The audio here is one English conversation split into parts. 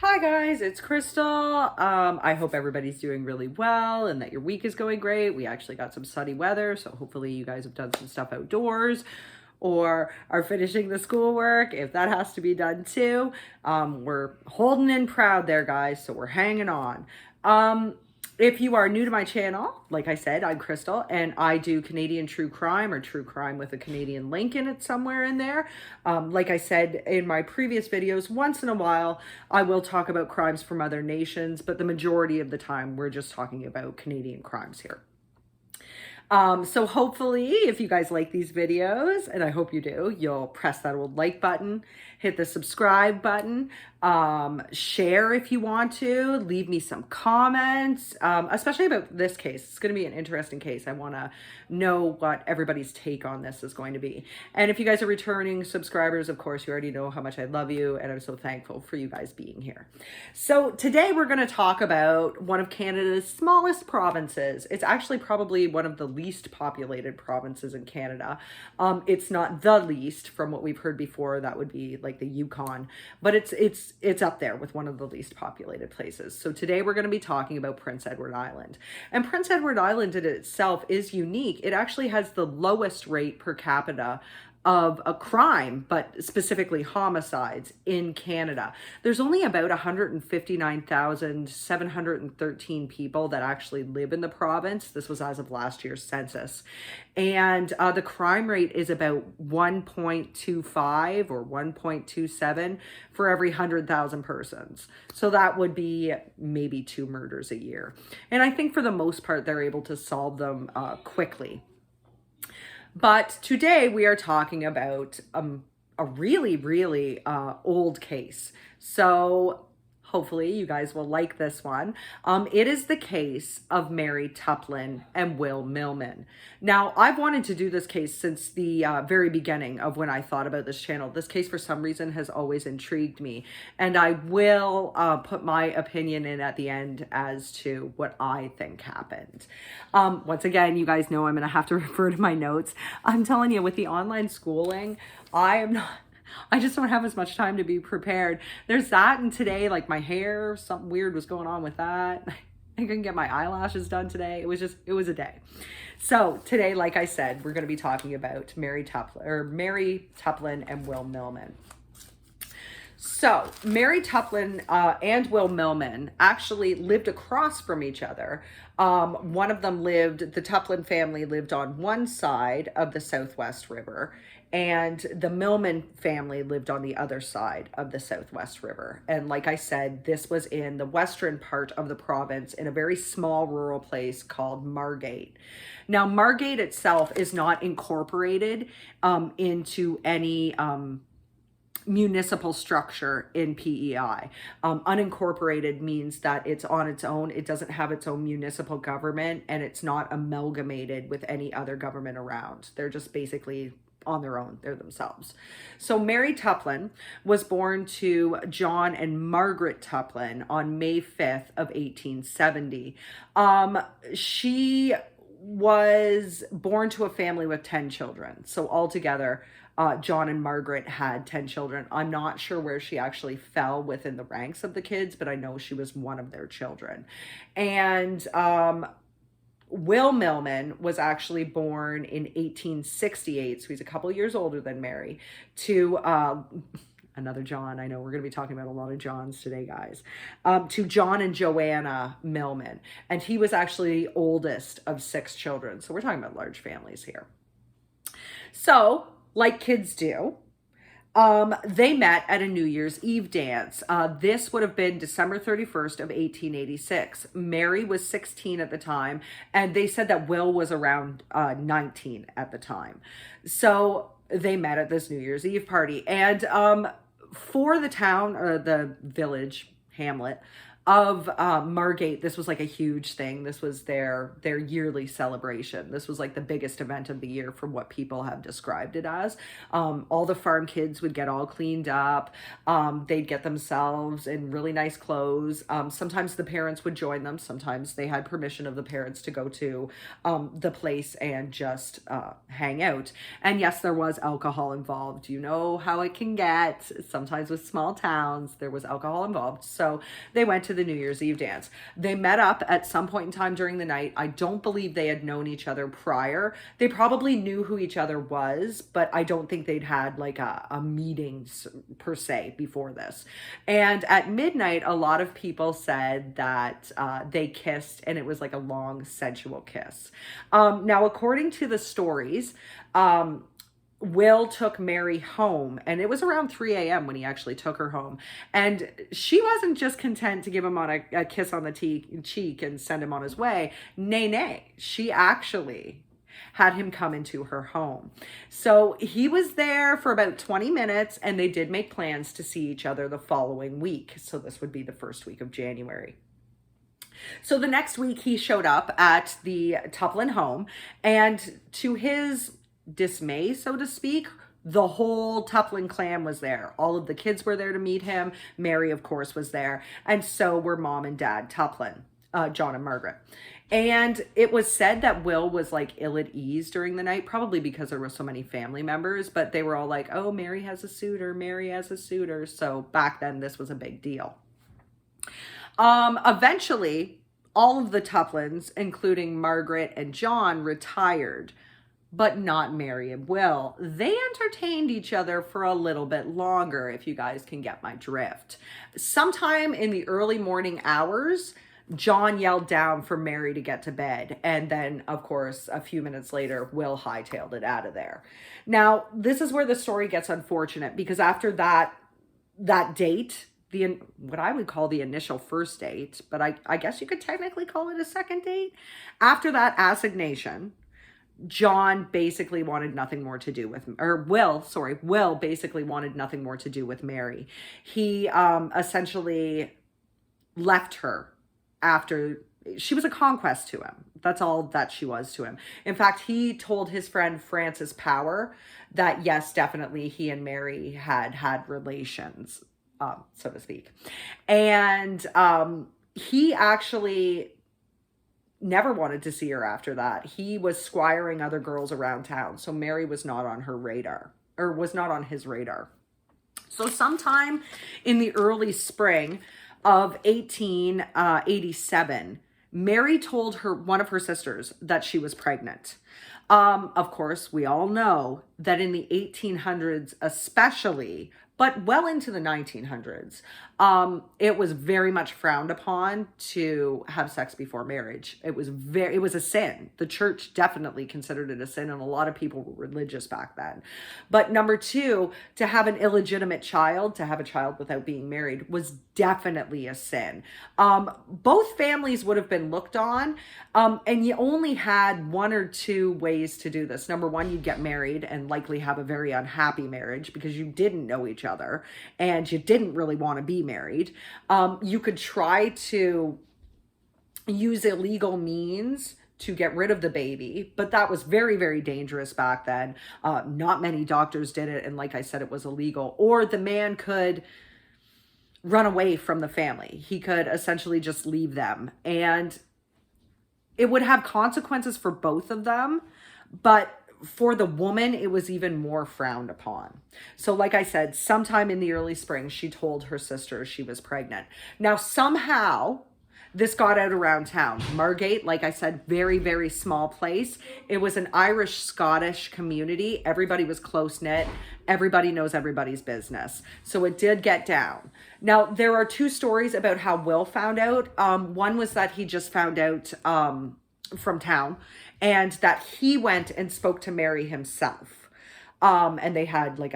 Hi guys, it's Crystal. I hope everybody's doing really well and that your week is going great. We actually got some sunny weather, so hopefully you guys have done some stuff outdoors or are finishing the schoolwork if that has to be done too. We're holding in proud there, guys, so we're hanging on. If you are new to my channel, like I said, I'm Crystal and I do Canadian true crime or true crime with a Canadian link in it somewhere in there. Like I said in my previous videos, once in a while, I will talk about crimes from other nations, but the majority of the time, we're just talking about Canadian crimes here. So hopefully, if you guys like these videos, and I hope you do, you'll press that old like button, hit the subscribe button, share if you want to, leave me some comments, especially about this case. It's going to be an interesting case. I want to know what everybody's take on this is going to be. And if you guys are returning subscribers, of course, you already know how much I love you, and I'm so thankful for you guys being here. So today we're going to talk about one of Canada's smallest provinces. It's actually probably one of the least populated provinces in Canada. It's not the least from what we've heard before. That would be like the Yukon, but it's up there with one of the least populated places. So today we're going to be talking about Prince Edward Island. And Prince Edward Island in itself is unique. It actually has the lowest rate per capita of a crime, but specifically homicides in Canada. There's only about 159,713 people that actually live in the province. This was as of last year's census. And the crime rate is about 1.25 or 1.27 for every 100,000 persons. So that would be maybe 2 murders a year. And I think for the most part, they're able to solve them quickly. But today we are talking about a really old case. So hopefully you guys will like this one. It is the case of Mary Tuplin and Will Millman. Now, I've wanted to do this case since the very beginning of when I thought about this channel. This case, for some reason, has always intrigued me. And I will put my opinion in at the end as to what I think happened. Once again, you guys know I'm going to have to refer to my notes. I'm telling you, with the online schooling, I just don't have as much time to be prepared. There's that, and today, like my hair, something weird was going on with that. I couldn't get my eyelashes done today. It was a day. So today, like I said, we're going to be talking about Mary Tuplin and Will Millman. So Mary Tuplin and Will Millman actually lived across from each other. One of them the Tuplin family lived on one side of the Southwest River, and the Millman family lived on the other side of the Southwest River. And like I said, this was in the western part of the province in a very small rural place called Margate. Now, Margate itself is not incorporated into any municipal structure in PEI. Unincorporated means that it's on its own. It doesn't have its own municipal government, and it's not amalgamated with any other government around. They're just basically on their own. They're themselves. So Mary Tuplin was born to John and Margaret Tuplin on May 5th of 1870. She was born to a family with 10 children. So altogether, John and Margaret had 10 children. I'm not sure where she actually fell within the ranks of the kids, but I know she was one of their children. And Will Millman was actually born in 1868, so he's a couple years older than Mary, to another John. I know we're going to be talking about a lot of Johns today, guys. To John and Joanna Millman. And he was actually oldest of 6 children. So we're talking about large families here. So, like kids do, they met at a New Year's Eve dance. This would have been December 31st of 1886. Mary was 16 at the time, and they said that Will was around 19 at the time. So they met at this New Year's Eve party. And for the town, or the village, hamlet, of Margate, this was like a huge thing. This was their yearly celebration. This was like the biggest event of the year from what people have described it as. All the farm kids would get all cleaned up. They'd get themselves in really nice clothes. Sometimes the parents would join them. Sometimes they had permission of the parents to go to the place and just hang out. And yes, there was alcohol involved. You know how it can get. Sometimes with small towns, there was alcohol involved. So they went to the New Year's Eve dance. They met up at some point in time during the night. I don't believe they had known each other prior. They probably knew who each other was, but I don't think they'd had like a meeting per se before this. And at midnight, a lot of people said that they kissed, and it was like a long, sensual kiss. Now, according to the stories, Will took Mary home, and it was around 3 a.m. when he actually took her home. And she wasn't just content to give him on a kiss on the cheek and send him on his way. Nay, nay. She actually had him come into her home. So he was there for about 20 minutes, and they did make plans to see each other the following week. So this would be the first week of January. So the next week he showed up at the Tuplin home, and to his dismay, so to speak, the whole Tuplin clan was there. All of the kids were there to meet him. Mary, of course, was there. And so were mom and dad Tuplin, John and Margaret. And it was said that Will was like ill at ease during the night, probably because there were so many family members, but they were all like, oh, Mary has a suitor, Mary has a suitor. So back then this was a big deal. Eventually, all of the Tuplins, including Margaret and John, retired, but not Mary and Will. They entertained each other for a little bit longer, if you guys can get my drift. Sometime in the early morning hours, John yelled down for Mary to get to bed. And then, of course, a few minutes later, Will hightailed it out of there. Now, this is where the story gets unfortunate, because after that date, what I would call the initial first date, but I guess you could technically call it a second date. After that assignation, John basically wanted nothing more to do with, Will basically wanted nothing more to do with Mary. He essentially left her after she was a conquest to him. That's all that she was to him. In fact, he told his friend Francis Power that yes, definitely he and Mary had relations, so to speak. And he actually never wanted to see her after that. He was squiring other girls around town. So Mary was not on her radar, or was not on his radar. So sometime in the early spring of 1887, Mary told one of her sisters that she was pregnant. Of course, we all know that in the 1800s especially, but well into the 1900s, it was very much frowned upon to have sex before marriage. It was a sin. The church definitely considered it a sin, and a lot of people were religious back then. But number two, to have an illegitimate child, to have a child without being married, was definitely a sin. Both families would have been looked on, and you only had one or two ways to do this. Number one, you'd get married and likely have a very unhappy marriage because you didn't know each other and you didn't really want to be married. You could try to use illegal means to get rid of the baby, but that was very, very dangerous back then. Not many doctors did it, and like I said, it was illegal. Or the man could run away from the family. He could essentially just leave them, and it would have consequences for both of them, but for the woman, it was even more frowned upon. So like I said, sometime in the early spring, she told her sister she was pregnant. Now, somehow this got out around town. Margate, like I said, very, very small place. It was an Irish-Scottish community. Everybody was close-knit. Everybody knows everybody's business. So it did get down. Now, there are two stories about how Will found out. One was that he just found out from town, and that he went and spoke to Mary himself. And they had like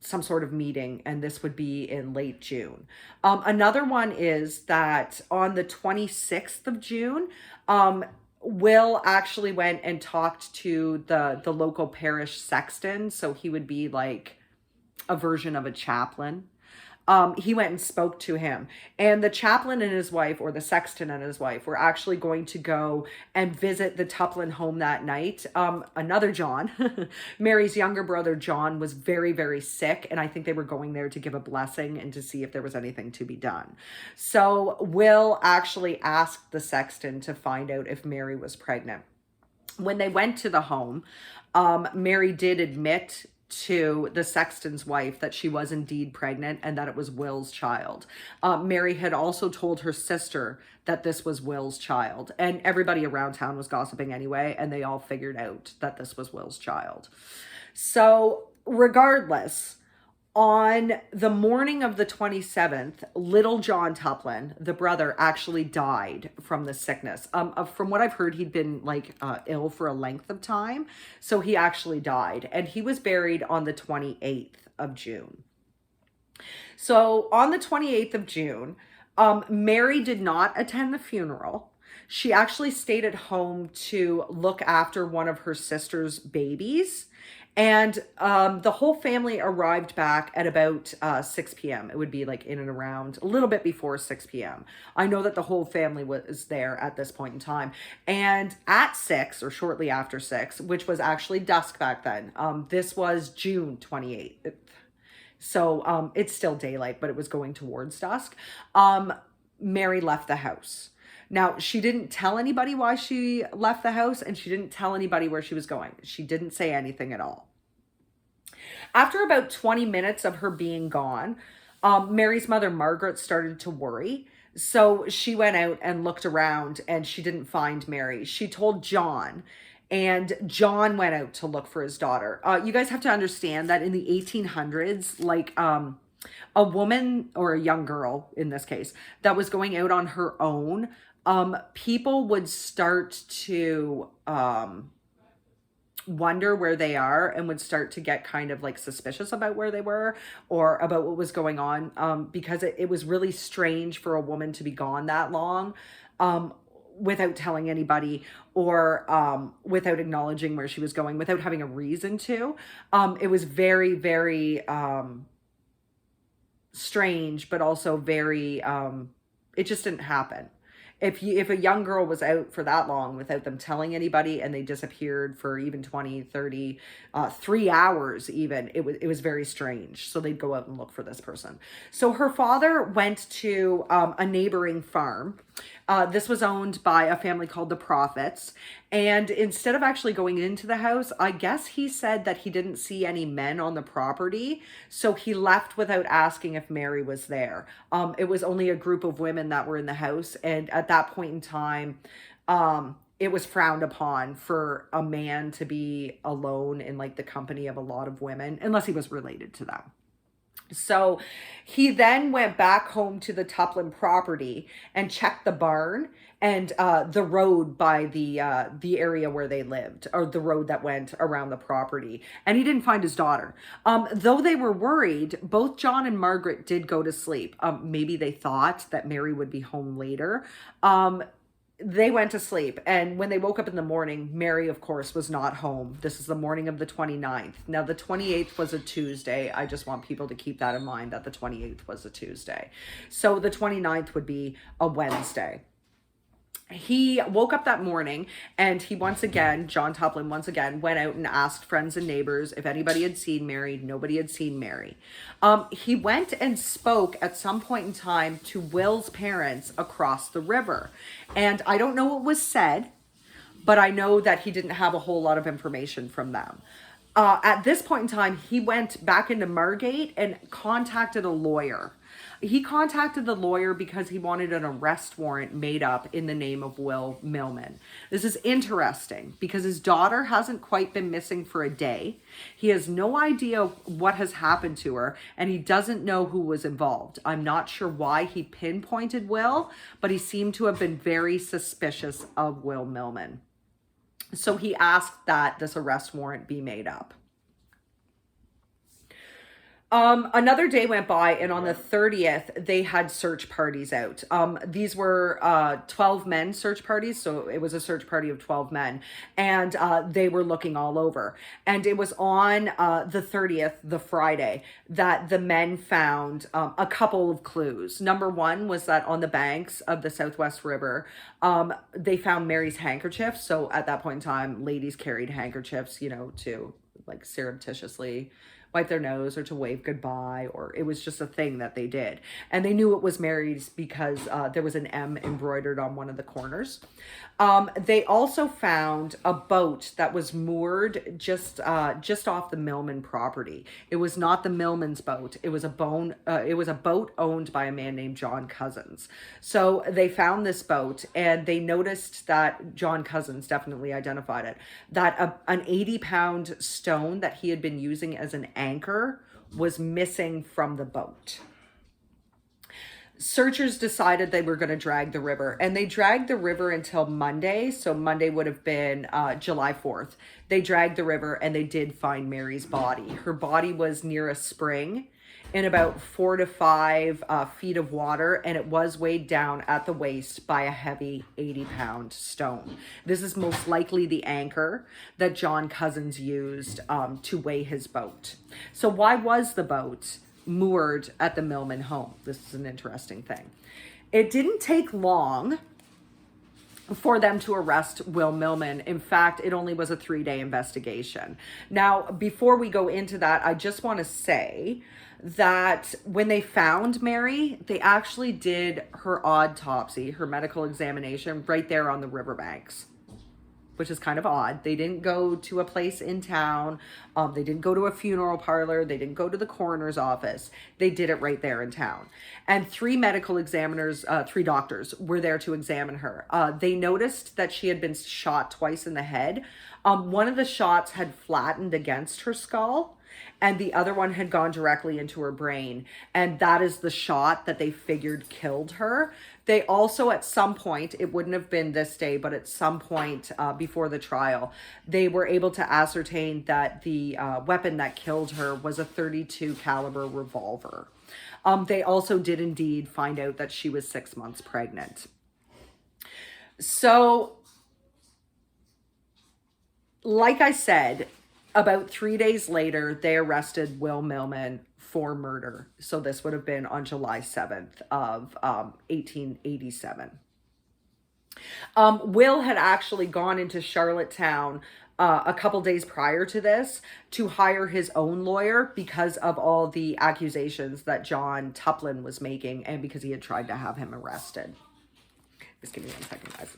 some sort of meeting, and this would be in late June. Another one is that on the 26th of June, Will actually went and talked to the local parish sexton. So he would be like a version of a chaplain. he went and spoke to him. And the chaplain and his wife, or the sexton and his wife, were actually going to go and visit the Tuplin home that night. Another John, Mary's younger brother John, was very, very sick. And I think they were going there to give a blessing and to see if there was anything to be done. So Will actually asked the sexton to find out if Mary was pregnant. When they went to the home, Mary did admit to the sexton's wife that she was indeed pregnant and that it was Will's child. Mary had also told her sister that this was Will's child, and everybody around town was gossiping anyway, and they all figured out that this was Will's child. So regardless, on the morning of the 27th, little John Tuplin, the brother, actually died from the sickness. From what I've heard, he'd been ill for a length of time. So he actually died, and he was buried on the 28th of June. So on the 28th of June, Mary did not attend the funeral. She actually stayed at home to look after one of her sister's babies. And the whole family arrived back at about 6 p.m. It would be in and around a little bit before 6 p.m. I know that the whole family was there at this point in time. And at 6, or shortly after 6, which was actually dusk back then, this was June 28th. So it's still daylight, but it was going towards dusk. Mary left the house. Now, she didn't tell anybody why she left the house, and she didn't tell anybody where she was going. She didn't say anything at all. After about 20 minutes of her being gone, Mary's mother, Margaret, started to worry. So she went out and looked around, and she didn't find Mary. She told John, and John went out to look for his daughter. You guys have to understand that in the 1800s, a woman, or a young girl in this case, that was going out on her own, people would start to wonder where they are, and would start to get kind of suspicious about where they were, or about what was going on, because it was really strange for a woman to be gone that long without telling anybody, or without acknowledging where she was going, without having a reason to. It was very, very strange, but also very it just didn't happen. If a young girl was out for that long without them telling anybody, and they disappeared for even 20, 30, 3 hours even, it was very strange. So they'd go out and look for this person. So her father went to a neighboring farm. This was owned by a family called the Prophets. And instead of actually going into the house, I guess he said that he didn't see any men on the property. So he left without asking if Mary was there. It was only a group of women that were in the house. And at that point in time, it was frowned upon for a man to be alone in the company of a lot of women, unless he was related to them. So he then went back home to the Tuplin property and checked the barn and the road by the area where they lived, or the road that went around the property. And he didn't find his daughter. Though they were worried, both John and Margaret did go to sleep. Maybe they thought that Mary would be home later. They went to sleep, and when they woke up in the morning, Mary, of course, was not home. This is the morning of the 29th. Now, the 28th was a Tuesday. I just want people to keep that in mind, that the 28th was a Tuesday. So the 29th would be a Wednesday. He woke up that morning, and he John Tuplin once again went out and asked friends and neighbors if anybody had seen Mary. Nobody had seen Mary. He went and spoke at some point in time to Will's parents across the river. And I don't know what was said, but I know that he didn't have a whole lot of information from them. At this point in time, he went back into Margate and contacted a lawyer. He contacted the lawyer because he wanted an arrest warrant made up in the name of Will Millman. This is interesting because his daughter hasn't quite been missing for a day. He has no idea what has happened to her, and he doesn't know who was involved. I'm not sure why he pinpointed Will, but he seemed to have been very suspicious of Will Millman. So he asked that this arrest warrant be made up. Another day went by, and on the 30th, they had search parties out. These were 12 men search parties, so it was a search party of 12 men, and they were looking all over. And it was on the 30th, the Friday, that the men found a couple of clues. Number one was that on the banks of the Southwest River, they found Mary's handkerchief. So at that point in time, ladies carried handkerchiefs, you know, to like surreptitiously wipe their nose or to wave goodbye, or it was just a thing that they did. And they knew it was Mary's because there was an M embroidered on one of the corners. They also found a boat that was moored just off the Millman property. It was not the Millman's boat. It was a boat owned by a man named John Cousins. So they found this boat, and they noticed that John Cousins definitely identified it, that an 80-pound stone that he had been using as an anchor was missing from the boat. Searchers decided they were going to drag the river, and they dragged the river until Monday. So Monday would have been July 4th. They dragged the river, and they did find Mary's body. Her body was near a spring in about 4 to 5 feet of water, and it was weighed down at the waist by a heavy 80-pound stone. This is most likely the anchor that John Cousins used to weigh his boat. So why was the boat moored at the Millman home? This is an interesting thing. It didn't take long for them to arrest Will Millman. In fact, it only was a 3-day investigation. Now, before we go into that, I just want to say that when they found Mary, they actually did her autopsy, her medical examination, right there on the riverbanks, which is kind of odd. They didn't go to a place in town. They didn't go to a funeral parlor. They didn't go to the coroner's office. They did it right there in town. And 3 medical examiners, 3 doctors were there to examine her. They noticed that she had been shot twice in the head. One of the shots had flattened against her skull, and the other one had gone directly into her brain. And that is the shot that they figured killed her. They also, at some point, it wouldn't have been this day, but at some point before the trial, they were able to ascertain that the weapon that killed her was a .32 caliber revolver. They also did indeed find out that she was 6 months pregnant. So, like I said, about 3 days later, they arrested Will Millman for murder. So this would have been on July 7th of 1887. Will had actually gone into Charlottetown a couple days prior to this to hire his own lawyer because of all the accusations that John Tuplin was making, and because he had tried to have him arrested. Just give me 1 second, guys.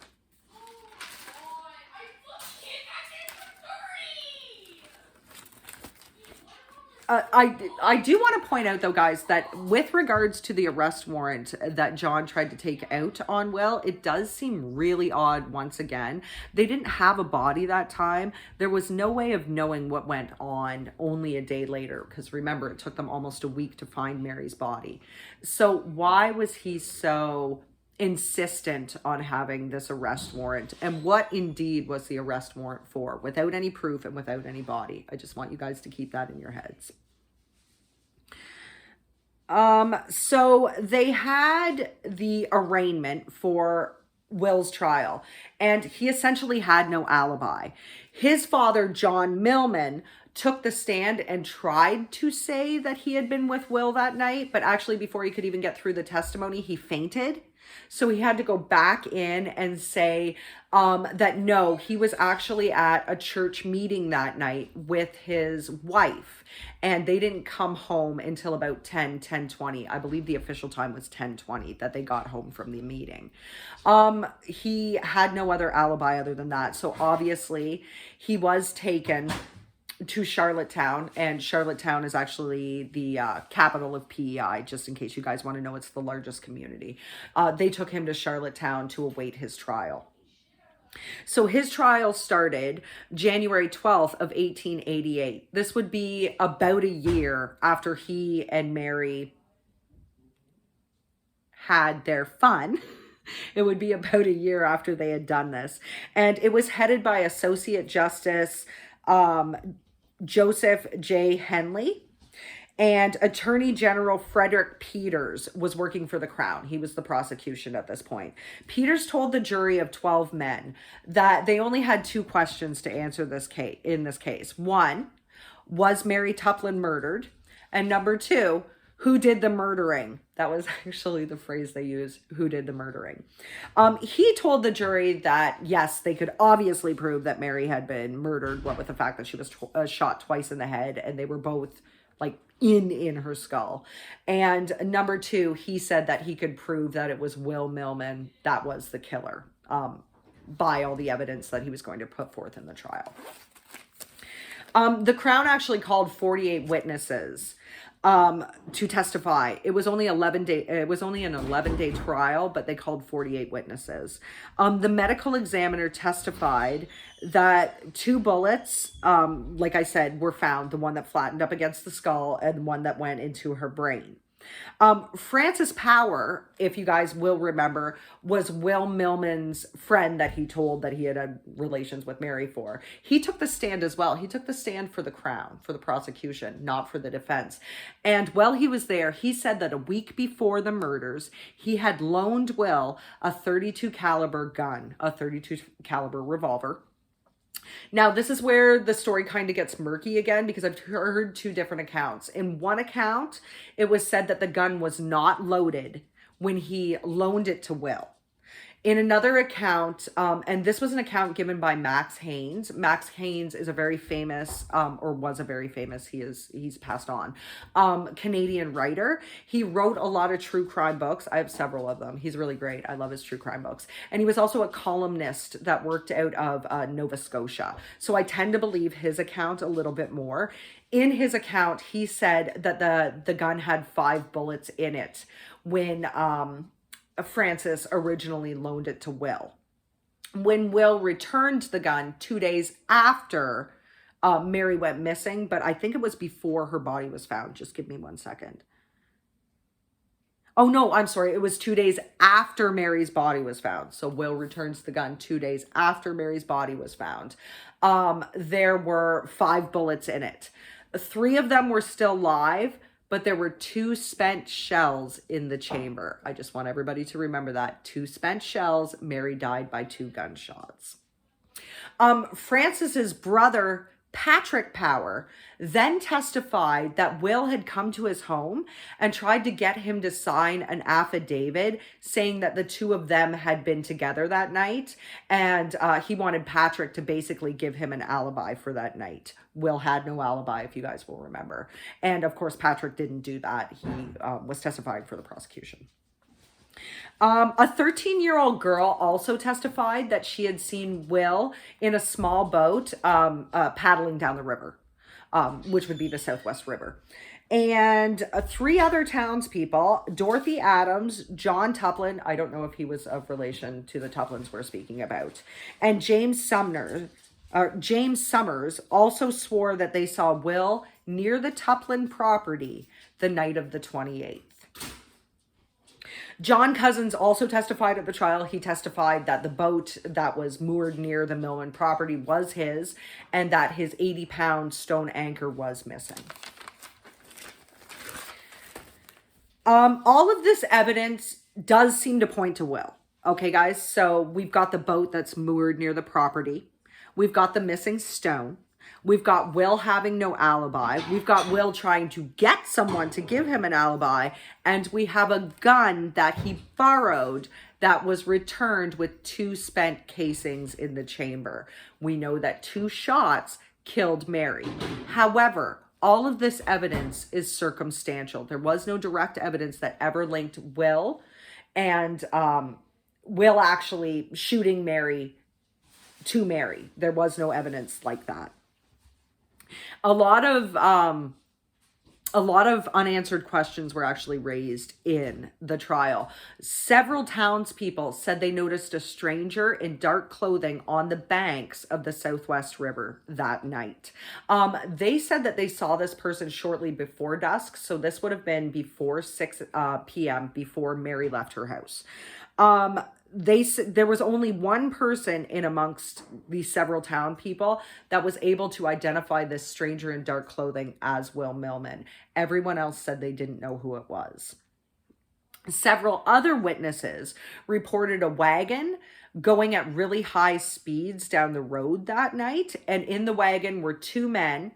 I do want to point out, though, guys, that with regards to the arrest warrant that John tried to take out on Will, it does seem really odd once again. They didn't have a body that time. There was no way of knowing what went on only a day later, because remember, it took them almost a week to find Mary's body. So why was he so insistent on having this arrest warrant, and what indeed was the arrest warrant for, without any proof and without any body? I just want you guys to keep that in your heads. So they had the arraignment for Will's trial, and he essentially had no alibi. His father, John Millman, took the stand and tried to say that he had been with Will that night, but actually before he could even get through the testimony, he fainted. So he had to go back in and say that no, he was actually at a church meeting that night with his wife, and they didn't come home until about 10:20. I believe the official time was 10:20 that they got home from the meeting. He had no other alibi other than that. So obviously he was taken to Charlottetown, and Charlottetown is actually the capital of PEI, just in case you guys want to know. It's the largest community. They took him to Charlottetown to await his trial. So his trial started January 12th of 1888. This would be about a year after he and Mary had their fun. It would be about a year after they had done this. And it was headed by Associate Justice Joseph J. Henley. And Attorney General Frederick Peters was working for the Crown. He was the prosecution at this point. Peters told the jury of 12 men that they only had 2 questions to answer this case in this case. One, was Mary Tuplin murdered? And number 2, who did the murdering? That was actually the phrase they used, who did the murdering. He told the jury that, yes, they could obviously prove that Mary had been murdered, what with the fact that she was shot twice in the head, and they were both like in her skull. And number 2, he said that he could prove that it was Will Millman that was the killer, by all the evidence that he was going to put forth in the trial. The Crown actually called 48 witnesses to testify. It was only an 11-day trial, but they called 48 witnesses. The medical examiner testified that 2 bullets, like I said, were found, the one that flattened up against the skull and one that went into her brain. Francis Power, if you guys will remember, was Will Millman's friend that he told that he had relations with Mary for. He took the stand as well. He took the stand for the Crown, for the prosecution, not for the defense. And while he was there, he said that a week before the murders, he had loaned Will a .32 caliber gun, a .32 caliber revolver. Now, this is where the story kind of gets murky again, because I've heard 2 different accounts. In one account, it was said that the gun was not loaded when he loaned it to Will. In another account, and this was an account given by Max Haynes. Max Haynes is a very famous, or was a very famous, he's passed on, Canadian writer. He wrote a lot of true crime books. I have several of them. He's really great. I love his true crime books. And he was also a columnist that worked out of Nova Scotia. So I tend to believe his account a little bit more. In his account, he said that the gun had 5 bullets in it when Francis originally loaned it to Will. When Will returned the gun 2 days after Mary went missing, but I think it was before her body was found. Just give me 1 second. Oh, no, I'm sorry. It was 2 days after Mary's body was found. So Will returns the gun 2 days after Mary's body was found. There were 5 bullets in it. 3 of them were still live, but there were 2 spent shells in the chamber. I just want everybody to remember that. 2 spent shells. Mary died by 2 gunshots. Francis's brother, Patrick Power, then testified that Will had come to his home and tried to get him to sign an affidavit saying that the 2 of them had been together that night. And he wanted Patrick to basically give him an alibi for that night. Will had no alibi, if you guys will remember. And of course, Patrick didn't do that. He was testifying for the prosecution. A 13-year-old girl also testified that she had seen Will in a small boat paddling down the river, which would be the Southwest River. And 3 other townspeople, Dorothy Adams, John Tuplin, I don't know if he was of relation to the Tuplins we're speaking about, and James Summers also swore that they saw Will near the Tuplin property the night of the 28th. John Cousins also testified at the trial. He testified that the boat that was moored near the Millman property was his, and that his 80-pound stone anchor was missing. All of this evidence does seem to point to Will. Okay, guys, so we've got the boat that's moored near the property. We've got the missing stone. We've got Will having no alibi. We've got Will trying to get someone to give him an alibi. And we have a gun that he borrowed that was returned with 2 spent casings in the chamber. We know that 2 shots killed Mary. However, all of this evidence is circumstantial. There was no direct evidence that ever linked Will and Will actually shooting Mary to Mary. There was no evidence like that. A lot of unanswered questions were actually raised in the trial. Several townspeople said they noticed a stranger in dark clothing on the banks of the Southwest River that night. They said that they saw this person shortly before dusk, so this would have been before 6 p.m., before Mary left her house. there was only one person in amongst these several town people that was able to identify this stranger in dark clothing as Will Millman. Everyone else said they didn't know who it was. Several other witnesses reported a wagon going at really high speeds down the road that night, and in the wagon were two men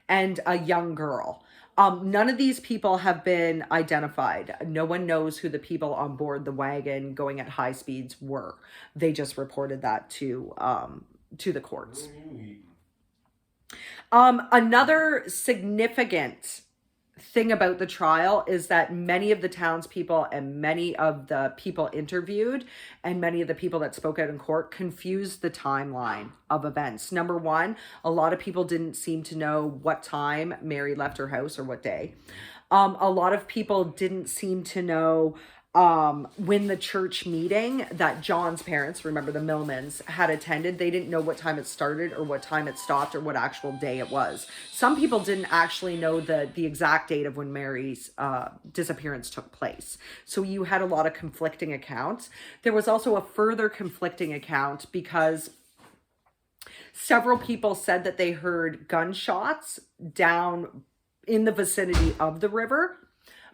and a young girl. None of these people have been identified. No one knows who the people on board the wagon going at high speeds were. They just reported that to the courts. Another significant thing about the trial is that many of the townspeople and many of the people interviewed and many of the people that spoke out in court confused the timeline of events. Number one, a lot of people didn't seem to know what time Mary left her house or what day. A lot of people didn't seem to know when the church meeting that John's parents, remember the Millmans, had attended. They didn't know what time it started or what time it stopped or what actual day it was. Some people didn't actually know the exact date of when Mary's disappearance took place. So you had a lot of conflicting accounts. There was also a further conflicting account because several people said that they heard gunshots down in the vicinity of the river,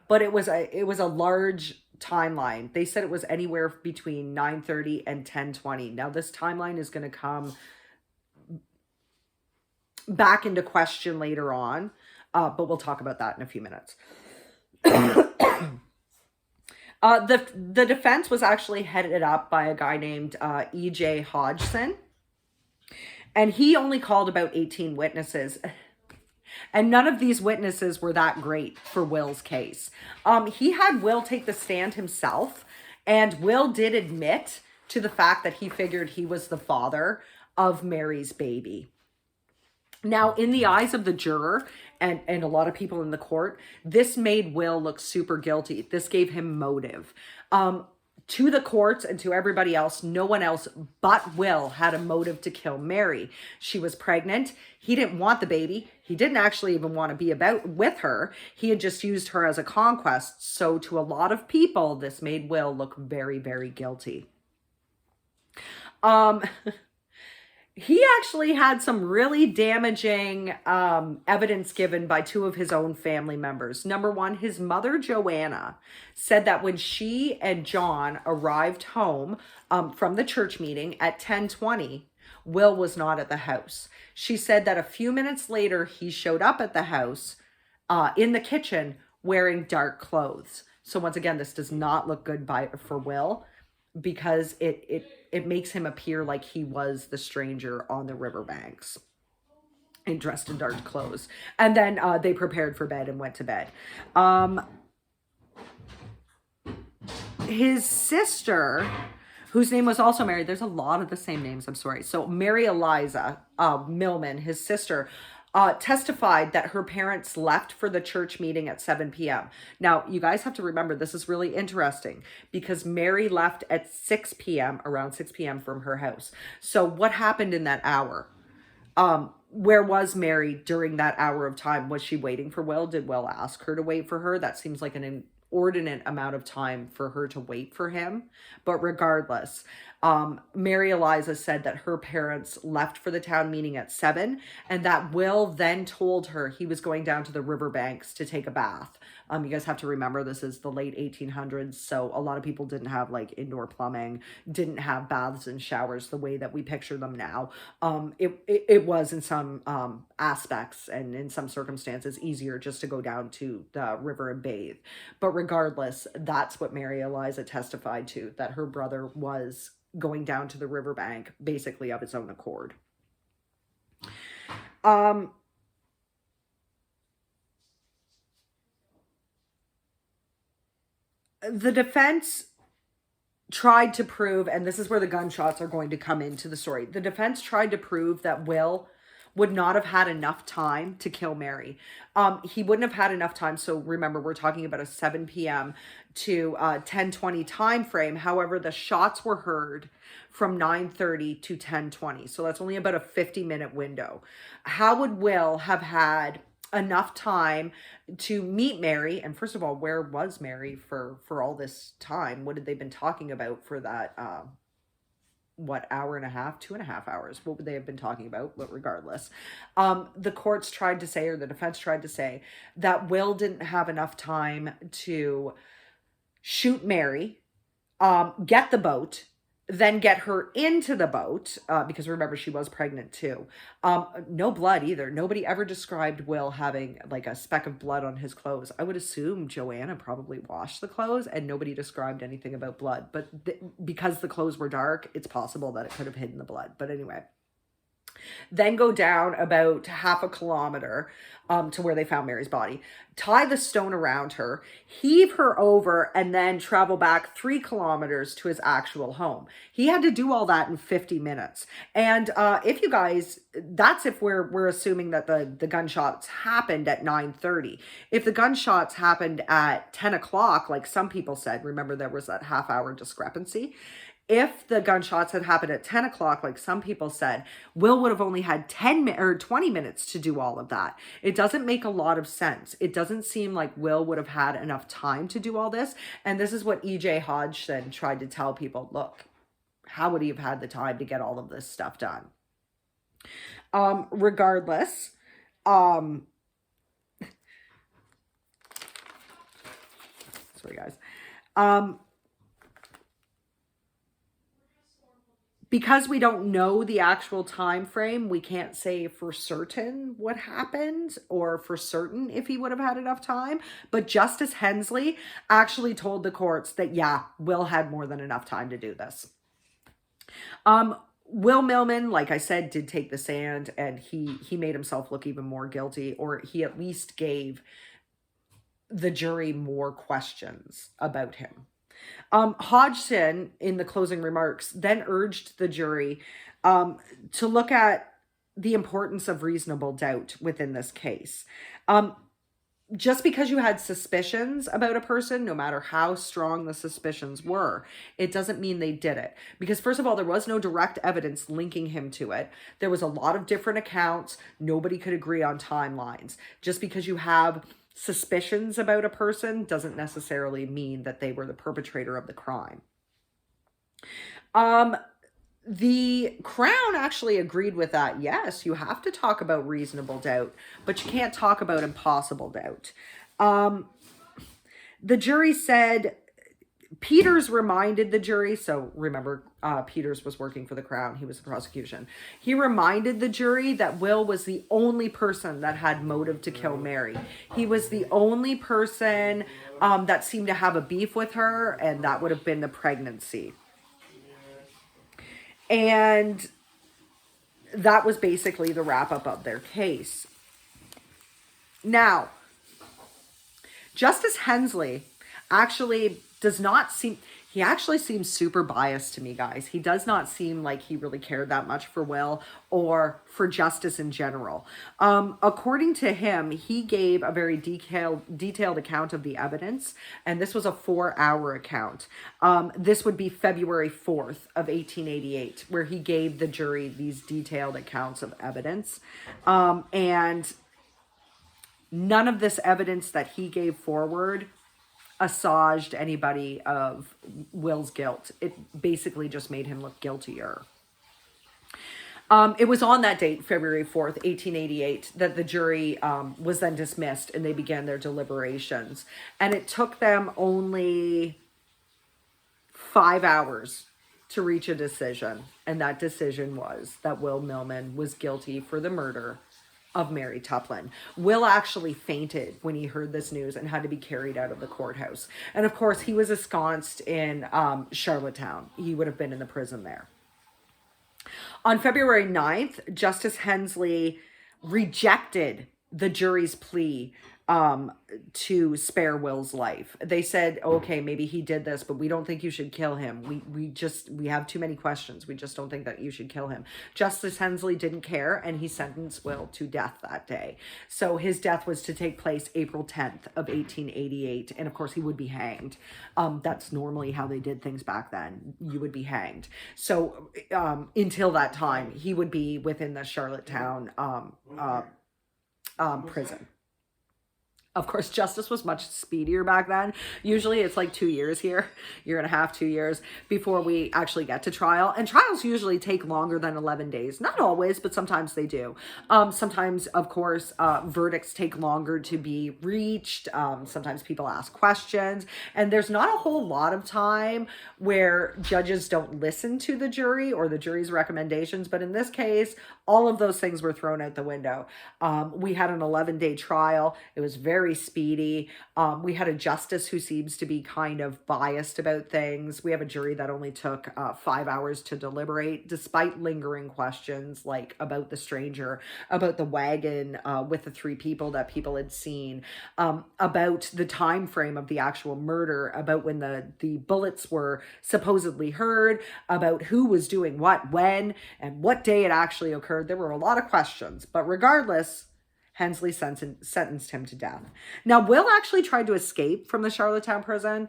but it was a large timeline. They said it was anywhere between 9:30 and 10:20. Now this timeline is going to come back into question later on, but we'll talk about that in a few minutes. The defense was actually headed up by a guy named E.J. Hodgson, and he only called about 18 witnesses. And none of these witnesses were that great for Will's case. He had Will take the stand himself, and Will did admit to the fact that he figured he was the father of Mary's baby. Now, in the eyes of the juror and a lot of people in the court, this made Will look super guilty. This gave him motive. To the courts and to everybody else, no one else but Will had a motive to kill Mary. She was pregnant. He didn't want the baby. He didn't actually even want to be with her. He had just used her as a conquest. So to a lot of people, this made Will look very, very guilty. He actually had some really damaging evidence given by two of his own family members. Number one, his mother, Joanna, said that when she and John arrived home from the church meeting at 10:20, Will was not at the house. She said that a few minutes later, he showed up at the house in the kitchen wearing dark clothes. So once again, this does not look good for Will, because it makes him appear like he was the stranger on the riverbanks and dressed in dark clothes. And then they prepared for bed and went to bed. His sister, whose name was also Mary, there's a lot of the same names, I'm sorry. So Mary Eliza Millman, his sister, testified that her parents left for the church meeting at 7 p.m. Now, you guys have to remember, this is really interesting because Mary left at 6 p.m., around 6 p.m. from her house. So what happened in that hour? Where was Mary during that hour of time? Was she waiting for Will? Did Will ask her to wait for her? That seems like an inordinate amount of time for her to wait for him. But regardless, Mary Eliza said that her parents left for the town meeting at 7, and that Will then told her he was going down to the riverbanks to take a bath. You guys have to remember, this is the late 1800s, so a lot of people didn't have like indoor plumbing, didn't have baths and showers the way that we picture them now. It was in some aspects and in some circumstances easier just to go down to the river and bathe. But regardless, that's what Mary Eliza testified to, that her brother was going down to the riverbank basically of his own accord. The defense tried to prove, and this is where the gunshots are going to come into the story. The defense tried to prove that Will would not have had enough time to kill Mary. He wouldn't have had enough time. So remember, we're talking about a 7 p.m. to 10:20 time frame. However, the shots were heard from 9:30 to 10:20. So that's only about a 50-minute window. How would Will have had enough time to meet Mary. And first of all, where was Mary for all this time? What had they been talking about for that what, hour and a half, 2.5 hours? What would they have been talking about? But regardless, the courts tried to say, or the defense tried to say, that Will didn't have enough time to shoot Mary, get the boat, then get her into the boat, because remember, she was pregnant too. No blood either. Nobody ever described Will having like a speck of blood on his clothes. I would assume Joanna probably washed the clothes, and nobody described anything about blood. But because the clothes were dark, it's possible that it could have hidden the blood. But anyway, then go down about half a kilometer to where they found Mary's body, tie the stone around her, heave her over, and then travel back 3 kilometers to his actual home. He had to do all that in 50 minutes. And if you guys, that's if we're assuming that the gunshots happened at 9:30. If the gunshots happened at 10 o'clock, like some people said, remember there was that half-hour discrepancy. If the gunshots had happened at 10 o'clock, like some people said, Will would have only had 20 minutes to do all of that. It doesn't make a lot of sense. It doesn't seem like Will would have had enough time to do all this. And this is what E.J. Hodgson tried to tell people. Look, how would he have had the time to get all of this stuff done? Regardless, sorry guys. Because we don't know the actual time frame, we can't say for certain what happened or for certain if he would have had enough time. But Justice Hensley actually told the courts that, yeah, Will had more than enough time to do this. Will Millman, like I said, did take the stand, and he made himself look even more guilty, or he at least gave the jury more questions about him. Hodgson, in the closing remarks, then urged the jury to look at the importance of reasonable doubt within this case. Just because you had suspicions about a person, no matter how strong the suspicions were, it doesn't mean they did it. Because first of all, there was no direct evidence linking him to it. There was a lot of different accounts. Nobody could agree on timelines. Just because you have suspicions about a person doesn't necessarily mean that they were the perpetrator of the crime. The Crown actually agreed with that. Yes, you have to talk about reasonable doubt, but you can't talk about impossible doubt. The jury said, Peters reminded the jury, so remember, Peters was working for the Crown, he was the prosecution. He reminded the jury that Will was the only person that had motive to kill Mary. He was the only person that seemed to have a beef with her, and that would have been the pregnancy. And that was basically the wrap-up of their case. Now, Justice Hensley actually does not seem, he actually seems super biased to me, guys. He does not seem like he really cared that much for Will or for justice in general. According to him, he gave a very detailed account of the evidence, and this was a 4-hour account. This would be February 4th of 1888, where he gave the jury these detailed accounts of evidence. And none of this evidence that he gave forward assuaged anybody of Will's guilt. It basically just made him look guiltier. It was on that date, February 4th, 1888, that the jury was then dismissed and they began their deliberations. And it took them only 5 hours to reach a decision. And that decision was that Will Millman was guilty for the murder of Mary Tuplin. Will actually fainted when he heard this news and had to be carried out of the courthouse. And of course, he was ensconced in Charlottetown. He would have been in the prison there. On February 9th, Justice Hensley rejected the jury's plea to spare Will's life. They said, okay, maybe he did this, but we don't think you should kill him. We have too many questions. We just don't think that you should kill him. Justice Hensley didn't care, and he sentenced Will to death that day. So his death was to take place April 10th of 1888. And of course he would be hanged. That's normally how they did things back then. You would be hanged. So until that time, he would be within the Charlottetown prison. Of course, justice was much speedier back then. Usually it's like 2 years here, year and a half, 2 years before we actually get to trial. And trials usually take longer than 11 days. Not always, but sometimes they do. Sometimes, of course, verdicts take longer to be reached. Sometimes people ask questions. And there's not a whole lot of time where judges don't listen to the jury or the jury's recommendations. But in this case, all of those things were thrown out the window. We had an 11-day trial. It was very speedy. We had a justice who seems to be kind of biased about things. We have a jury that only took 5 hours to deliberate, despite lingering questions like about the stranger, about the wagon with the 3 people that people had seen, about the time frame of the actual murder, about when the bullets were supposedly heard, about who was doing what, when, and what day it actually occurred. There were a lot of questions, but regardless, Hensley sentenced him to death. Now, Will actually tried to escape from the Charlottetown prison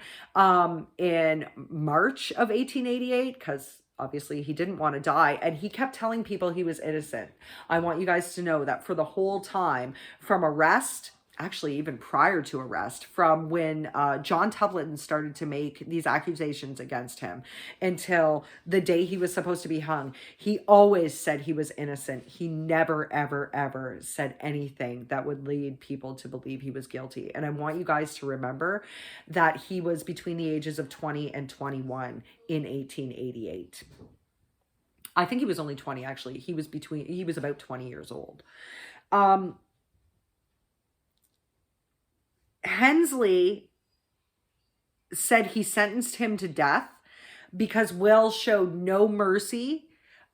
in March of 1888 because obviously he didn't want to die, and he kept telling people he was innocent. I want you guys to know that for the whole time, from arrest, actually even prior to arrest, from when John Tuplin started to make these accusations against him until the day he was supposed to be hung, he always said he was innocent. He never, ever, ever said anything that would lead people to believe he was guilty. And I want you guys to remember that he was between the ages of 20 and 21 in 1888. I think he was only 20, actually. He was about 20 years old. Hensley said he sentenced him to death because Will showed no mercy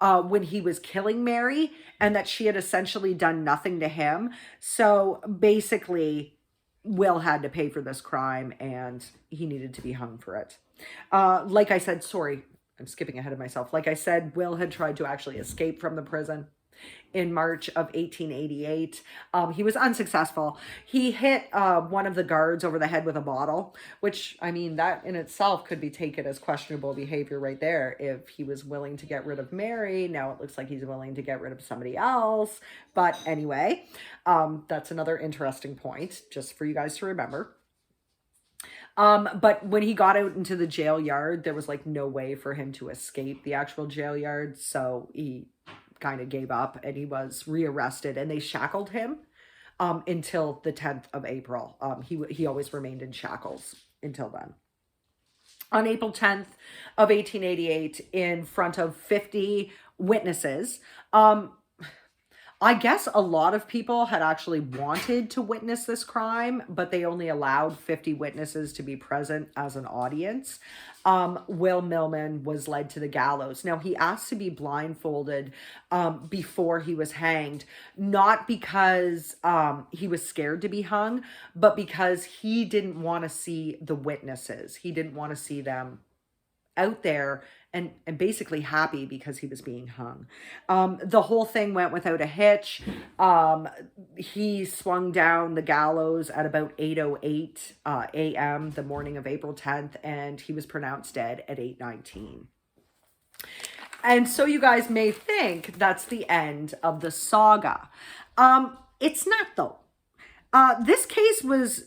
when he was killing Mary, and that she had essentially done nothing to him. So basically, Will had to pay for this crime, and he needed to be hung for it. Like I said, sorry, I'm skipping ahead of myself. Like I said, Will had tried to actually escape from the prison in March of 1888. He was unsuccessful. He hit one of the guards over the head with a bottle, which, I mean, that in itself could be taken as questionable behavior right there. If he was willing to get rid of Mary, now it looks like he's willing to get rid of somebody else. But anyway, that's another interesting point just for you guys to remember. But when he got out into the jail yard, there was like no way for him to escape the actual jail yard. So he kind of gave up, and he was rearrested, and they shackled him until the 10th of April. He always remained in shackles until then. On April 10th of 1888, in front of 50 witnesses, I guess a lot of people had actually wanted to witness this crime, but they only allowed 50 witnesses to be present as an audience. Will Millman was led to the gallows. Now, he asked to be blindfolded before he was hanged, not because he was scared to be hung, but because he didn't want to see the witnesses. He didn't want to see them out there and basically happy because he was being hung. The whole thing went without a hitch. He swung down the gallows at about 8:08 a.m. the morning of April 10th, and he was pronounced dead at 8:19. And so you guys may think that's the end of the saga. It's not, though. This case was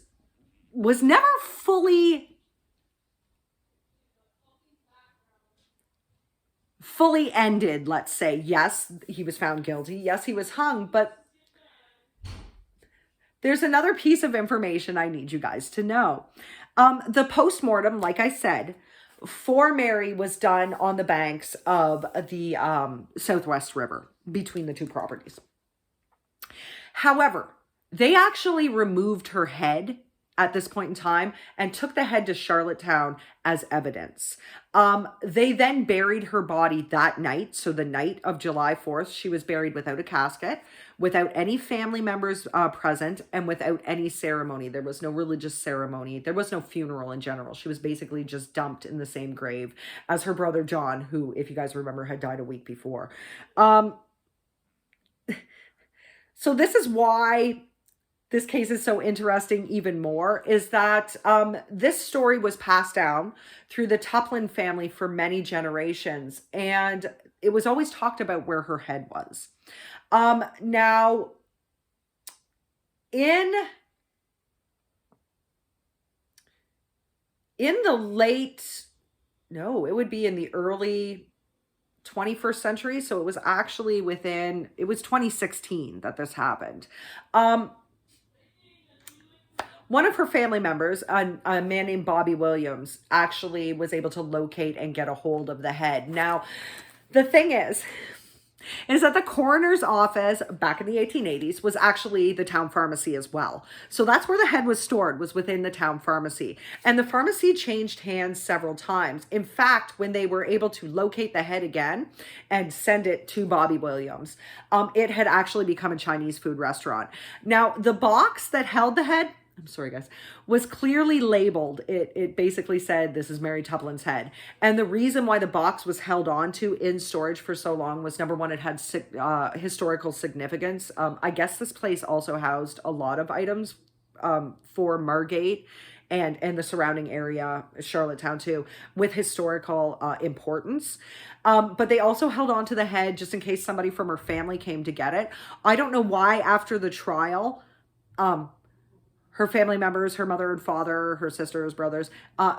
never fully ended, let's say. Yes, he was found guilty. Yes, he was hung, but there's another piece of information I need you guys to know. The postmortem, like I said, for Mary was done on the banks of the Southwest River between the two properties. However, they actually removed her head at this point in time and took the head to Charlottetown as evidence. They then buried her body that night. So the night of July 4th, she was buried without a casket, without any family members present, and without any ceremony. There was no religious ceremony. There was no funeral in general. She was basically just dumped in the same grave as her brother John, who, if you guys remember, had died a week before. So this is why this case is so interesting even more, is that this story was passed down through the Tuplin family for many generations, and it was always talked about where her head was. Now, in in the late, no, it would be in the early 21st century. So it was actually it was 2016 that this happened. One of her family members, a man named Bobby Williams, actually was able to locate and get a hold of the head. Now, the thing is that the coroner's office back in the 1880s was actually the town pharmacy as well. So that's where the head was stored, was within the town pharmacy. And the pharmacy changed hands several times. In fact, when they were able to locate the head again and send it to Bobby Williams, it had actually become a Chinese food restaurant. Now, the box that held the head, I'm sorry, guys, was clearly labeled. It basically said, this is Mary Tuplin's head. And the reason why the box was held on to in storage for so long was, number one, it had historical significance. I guess this place also housed a lot of items for Margate and the surrounding area, Charlottetown too, with historical importance. But they also held on to the head just in case somebody from her family came to get it. I don't know why after the trial, her family members, her mother and father, her sisters, brothers,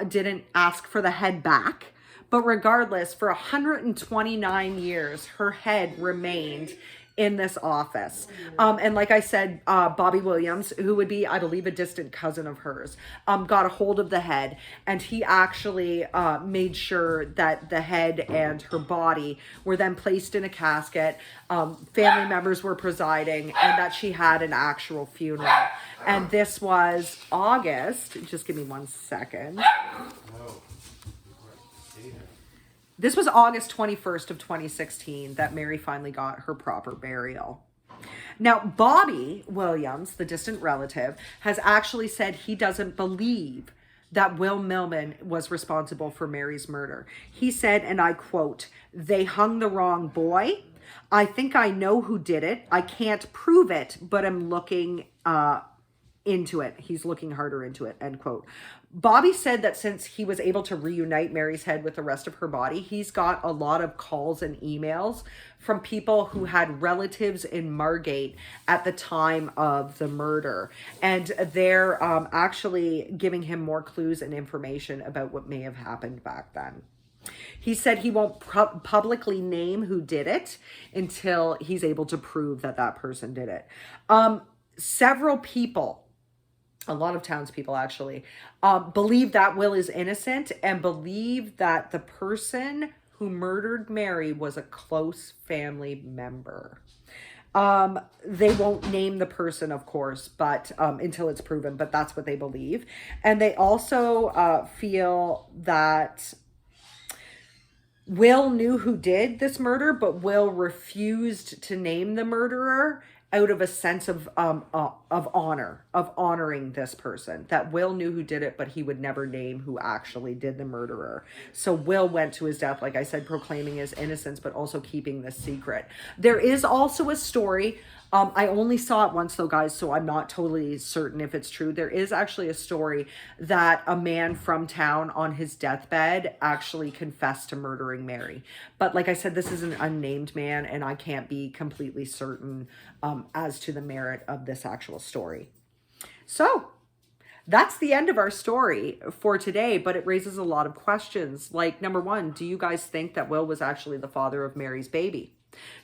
didn't ask for the head back. But regardless, for 129 years, her head remained in this office. And like I said, Bobby Williams, who would be, I believe, a distant cousin of hers, got a hold of the head, and he actually made sure that the head and her body were then placed in a casket. Family members were presiding, and that she had an actual funeral. And this was August. Just give me 1 second. This was August 21st of 2016 that Mary finally got her proper burial. Now, Bobby Williams, the distant relative, has actually said he doesn't believe that Will Millman was responsible for Mary's murder. He said, and I quote, "They hung the wrong boy. I think I know who did it. I can't prove it, but I'm looking into it." He's looking harder into it, end quote. Bobby said that since he was able to reunite Mary's head with the rest of her body, he's got a lot of calls and emails from people who had relatives in Margate at the time of the murder. And they're actually giving him more clues and information about what may have happened back then. He said he won't publicly name who did it until he's able to prove that that person did it. Several people, a lot of townspeople actually, believe that Will is innocent and believe that the person who murdered Mary was a close family member. They won't name the person, of course, but until it's proven, but that's what they believe. And they also feel that Will knew who did this murder, but Will refused to name the murderer out of a sense of honor, of honoring this person. That Will knew who did it, but he would never name who actually did the murderer. So Will went to his death, like I said, proclaiming his innocence, but also keeping this secret. There is also a story. I only saw it once though, guys, so I'm not totally certain if it's true. There is actually a story that a man from town on his deathbed actually confessed to murdering Mary. But like I said, this is an unnamed man, and I can't be completely certain as to the merit of this actual story. So that's the end of our story for today, but it raises a lot of questions. Like, number one, do you guys think that Will was actually the father of Mary's baby?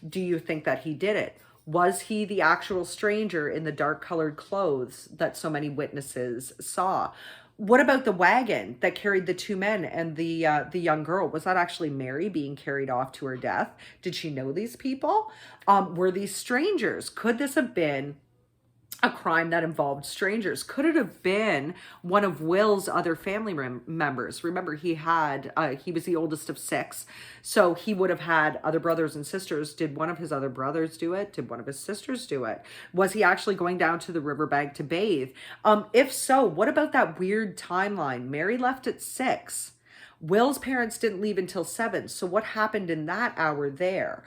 Do you think that he did it? Was he the actual stranger in the dark colored clothes that so many witnesses saw? What about the wagon that carried the two men and the young girl? Was that actually Mary being carried off to her death? Did she know these people? Were these strangers? Could this have been a crime that involved strangers? Could it have been one of Will's other family members? Remember, he was the oldest of 6, so he would have had other brothers and sisters. Did one of his other brothers do it? Did one of his sisters do it? Was he actually going down to the riverbank to bathe? If so, what about that weird timeline? Mary left at 6. Will's parents didn't leave until 7. So what happened in that hour there?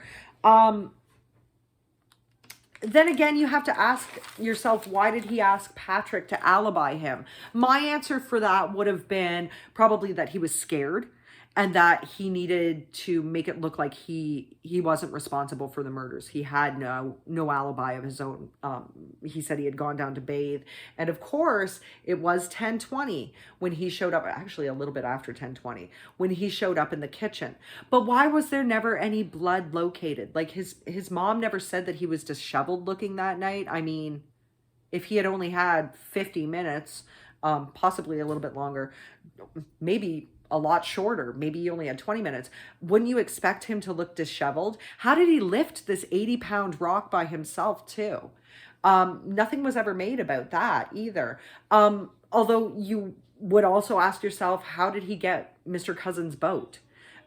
Then again, you have to ask yourself, why did he ask Patrick to alibi him? My answer for that would have been probably that he was scared and that he needed to make it look like he wasn't responsible for the murders. He had no alibi of his own. He said he had gone down to bathe, and of course it was 10:20 when he showed up. Actually, a little bit after 10:20 when he showed up in the kitchen. But why was there never any blood located? Like his mom never said that he was disheveled looking that night. I mean, if he had only had 50 minutes, possibly a little bit longer, maybe a lot shorter, maybe he only had 20 minutes, wouldn't you expect him to look disheveled? How did he lift this 80-pound rock by himself too? Nothing was ever made about that either. Although you would also ask yourself, how did he get Mr. Cousin's boat?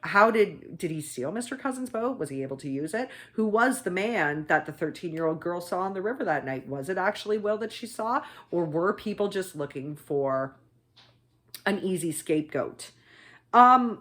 How did he steal Mr. Cousin's boat? Was he able to use it? Who was the man that the 13-year-old girl saw on the river that night? Was it actually Will that she saw? Or were people just looking for an easy scapegoat? Now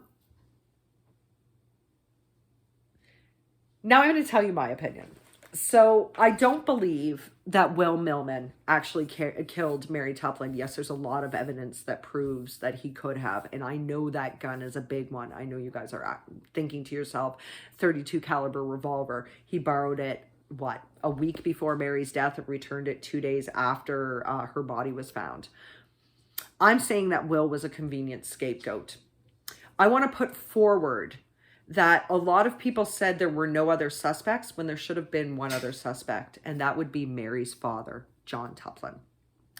I'm going to tell you my opinion. So I don't believe that Will Millman actually killed Mary Tuplin. Yes, there's a lot of evidence that proves that he could have. And I know that gun is a big one. I know you guys are thinking to yourself, 32 caliber revolver. He borrowed it, what, a week before Mary's death and returned it 2 days after her body was found. I'm saying that Will was a convenient scapegoat. I want to put forward that a lot of people said there were no other suspects when there should have been one other suspect, and that would be Mary's father, John Tuplin.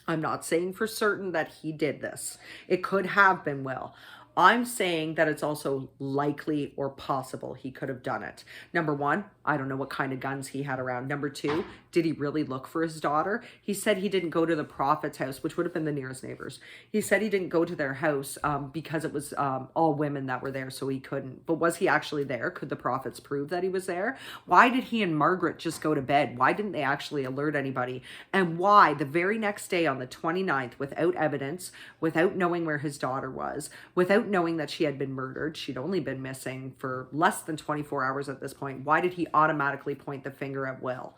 I'm not saying for certain that he did this. It could have been Will. I'm saying that it's also likely or possible he could have done it. Number one, I don't know what kind of guns he had around. Number two, did he really look for his daughter? He said he didn't go to the Prophet's house, which would have been the nearest neighbors. He said he didn't go to their house because it was all women that were there, so he couldn't. But was he actually there? Could the Prophets prove that he was there? Why did he and Margaret just go to bed? Why didn't they actually alert anybody? And why the very next day on the 29th, without evidence, without knowing where his daughter was, without knowing that she had been murdered, she'd only been missing for less than 24 hours at this point, why did he automatically point the finger at Will?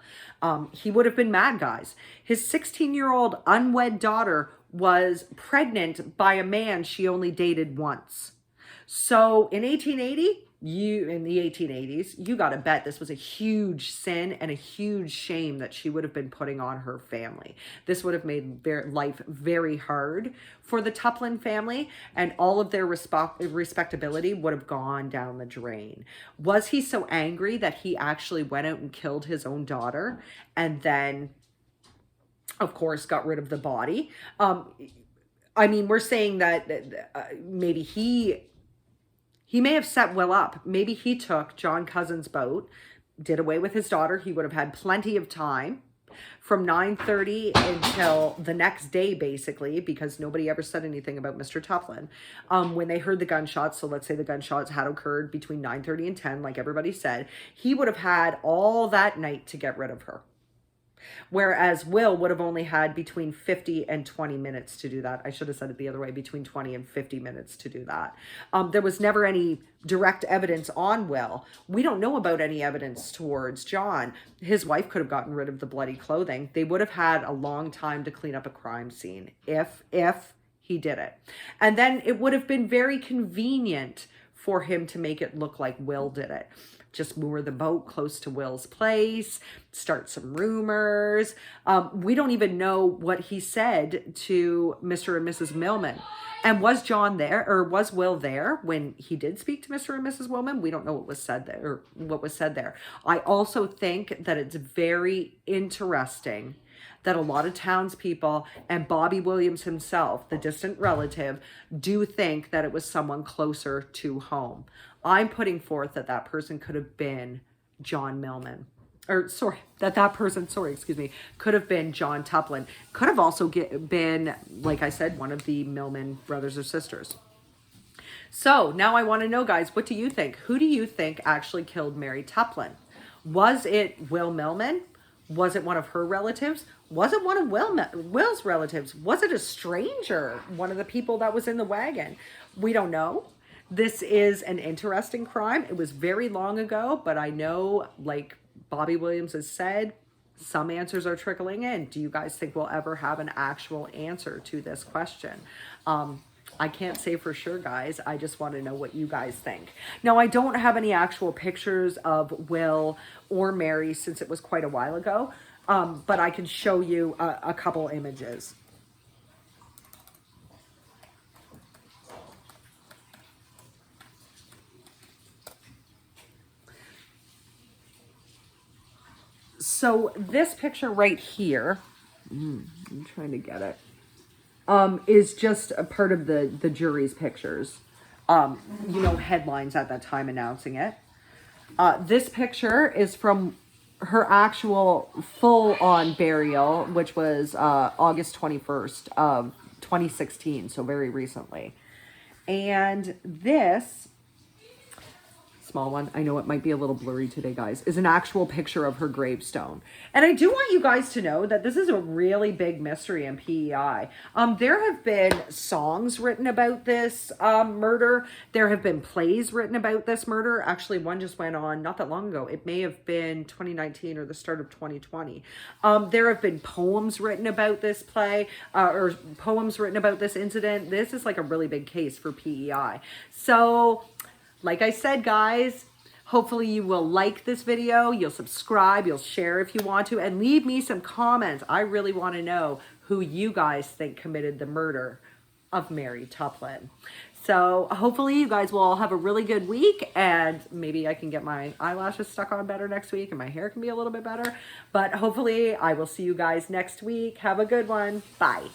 He would have been mad, guys. His 16-year-old unwed daughter was pregnant by a man she only dated once. So in 1880, in the 1880s, you got to bet this was a huge sin and a huge shame that she would have been putting on her family. This would have made life very hard for the Tuplin family, and all of their respectability would have gone down the drain. Was he so angry that he actually went out and killed his own daughter and then, of course, got rid of the body? I mean, we're saying that maybe he may have set Will up. Maybe he took John Cousin's boat, did away with his daughter. He would have had plenty of time from 9:30 until the next day, basically, because nobody ever said anything about Mr. Tuplin. When they heard the gunshots, so let's say the gunshots had occurred between 9:30 and 10, like everybody said, he would have had all that night to get rid of her. Whereas Will would have only had between 50 and 20 minutes to do that. I should have said it the other way, between 20 and 50 minutes to do that. There was never any direct evidence on Will. We don't know about any evidence towards John. His wife could have gotten rid of the bloody clothing. They would have had a long time to clean up a crime scene if he did it. And then it would have been very convenient for him to make it look like Will did it. Just moor the boat close to Will's place, start some rumors. We don't even know what he said to Mr. and Mrs. Millman. And was John there, or was Will there when he did speak to Mr. and Mrs. Millman? We don't know what was said there, or what was said there. I also think that it's very interesting that a lot of townspeople and Bobby Williams himself, the distant relative, do think that it was someone closer to home. I'm putting forth that that person could have been John Millman. Or, sorry, that person, could have been John Tuplin. Could have also been, like I said, one of the Millman brothers or sisters. So, now I want to know, guys, what do you think? Who do you think actually killed Mary Tuplin? Was it Will Millman? Was it one of her relatives? Was it one of Will's relatives? Was it a stranger? One of the people that was in the wagon? We don't know. This is an interesting crime. It was very long ago, but I know, like Bobby Williams has said, some answers are trickling in. Do you guys think we'll ever have an actual answer to this question? I can't say for sure, guys. I just want to know what you guys think. Now, I don't have any actual pictures of Will or Mary since it was quite a while ago, but I can show you a couple images. So this picture right here, I'm trying to get it, is just a part of the jury's pictures. You know, headlines at that time announcing it. This picture is from her actual full-on burial, which was August 21st of 2016, so very recently. And this small one, I know it might be a little blurry today, guys, is an actual picture of her gravestone. And I do want you guys to know that this is a really big mystery in PEI. There have been songs written about this murder. There have been plays written about this murder. Actually, one just went on not that long ago. It may have been 2019 or the start of 2020. There have been poems written about this play, or poems written about this incident. This is like a really big case for PEI. So, like I said, guys, hopefully you will like this video, you'll subscribe, you'll share if you want to, and leave me some comments. I really want to know who you guys think committed the murder of Mary Tuplin. So hopefully you guys will all have a really good week, and maybe I can get my eyelashes stuck on better next week and my hair can be a little bit better. But hopefully I will see you guys next week. Have a good one. Bye.